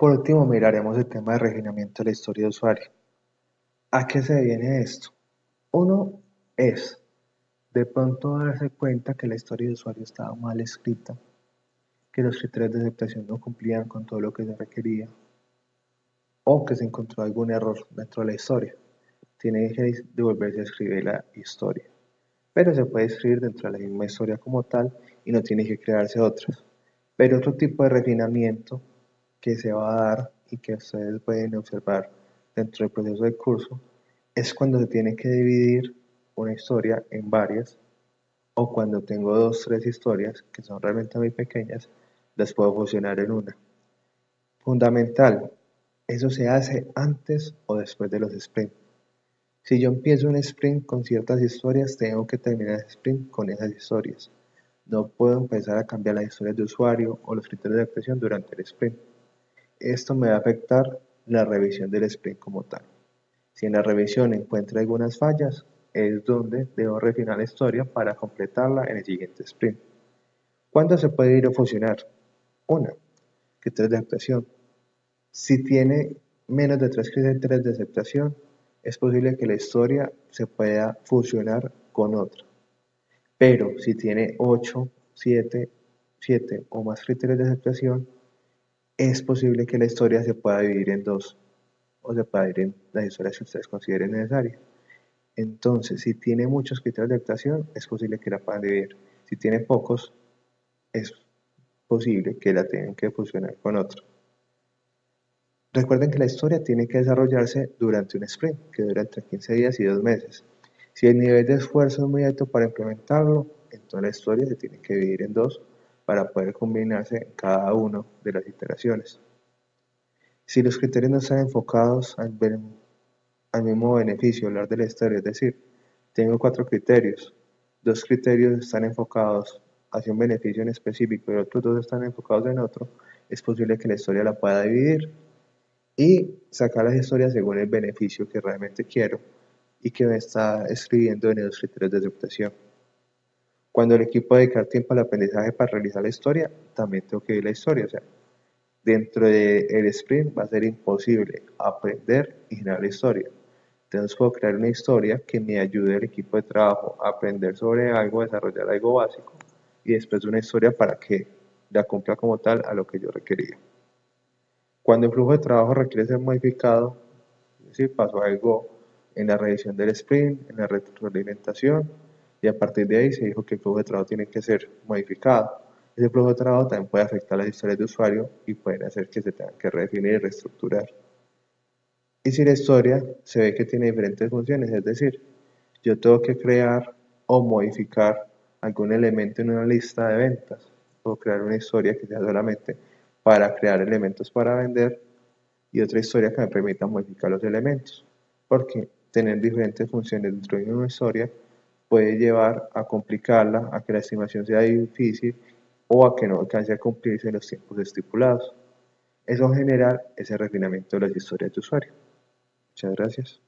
Por último, miraremos el tema de refinamiento de la historia de usuario. ¿A qué se viene esto? Uno es de pronto darse cuenta que la historia de usuario estaba mal escrita, que los criterios de aceptación no cumplían con todo lo que se requería, o que se encontró algún error dentro de la historia. Tiene que devolverse a escribir la historia, pero se puede escribir dentro de la misma historia como tal y no tiene que crearse otras. Pero otro tipo de refinamiento que se va a dar y que ustedes pueden observar dentro del proceso del curso es cuando se tiene que dividir una historia en varias, o cuando tengo dos, tres historias que son realmente muy pequeñas, las puedo fusionar en una. Fundamental, eso se hace antes o después de los sprints. Si yo empiezo un sprint con ciertas historias, tengo que terminar el sprint con esas historias. No puedo empezar a cambiar las historias de usuario o los criterios de actuación durante el sprint. Esto me va a afectar la revisión del sprint como tal. Si en la revisión encuentro algunas fallas, es donde debo refinar la historia para completarla en el siguiente sprint. ¿Cuándo se puede ir a fusionar? Una, criterios de aceptación. Si tiene menos de 3 criterios de aceptación, es posible que la historia se pueda fusionar con otra. Pero si tiene 8, 7 o más criterios de aceptación, es posible que la historia se pueda dividir en dos, o se pueda dividir en las historias que ustedes consideren necesarias. Entonces, si tiene muchos criterios de aceptación, es posible que la puedan dividir. Si tiene pocos, es posible que la tengan que fusionar con otro. Recuerden que la historia tiene que desarrollarse durante un sprint, que dura entre 15 días y 2 meses. Si el nivel de esfuerzo es muy alto para implementarlo, entonces la historia se tiene que dividir en dos para poder combinarse en cada una de las iteraciones. Si los criterios no están enfocados al mismo beneficio, hablar de la historia, es decir, tengo 4 criterios, 2 criterios están enfocados hacia un beneficio en específico y otros 2 están enfocados en otro, es posible que la historia la pueda dividir y sacar las historias según el beneficio que realmente quiero y que me está escribiendo en los criterios de aceptación. Cuando el equipo dedica tiempo al aprendizaje para realizar la historia, también tengo que ver la historia. O sea, dentro del sprint va a ser imposible aprender y generar la historia. Entonces puedo crear una historia que me ayude al equipo de trabajo a aprender sobre algo, a desarrollar algo básico y después una historia para que la cumpla como tal a lo que yo requería. Cuando el flujo de trabajo requiere ser modificado, es decir, pasó algo en la revisión del sprint, en la retroalimentación, y a partir de ahí se dijo que el flujo de trabajo tiene que ser modificado. Ese flujo de trabajo también puede afectar las historias de usuario y pueden hacer que se tengan que redefinir y reestructurar. Y si la historia se ve que tiene diferentes funciones, es decir, yo tengo que crear o modificar algún elemento en una lista de ventas, o crear una historia que sea solamente para crear elementos para vender y otra historia que me permita modificar los elementos, porque tener diferentes funciones dentro de una historia puede llevar a complicarla, a que la estimación sea difícil o a que no alcance a cumplirse en los tiempos estipulados. Eso genera ese refinamiento de las historias de usuario. Muchas gracias.